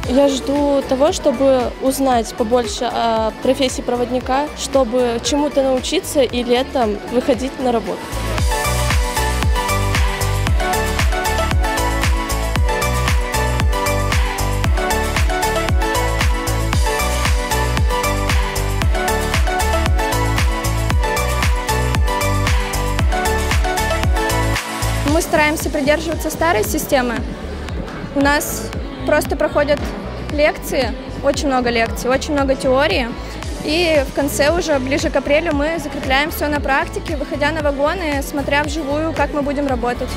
Я жду того, чтобы узнать побольше о профессии проводника, чтобы чему-то научиться и летом выходить на работу. Мы стараемся придерживаться старой системы. У нас просто проходят лекции, очень много лекций, очень много теории. И в конце, уже ближе к апрелю, мы закрепляем все на практике, выходя на вагоны, смотря вживую, как мы будем работать.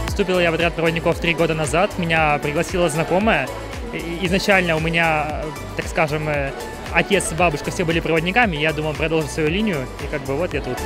Вступил я в отряд проводников 3 года назад, меня пригласила знакомая. Изначально у меня, так скажем, отец и бабушка все были проводниками, я думал продолжить свою линию, и как бы вот я тут.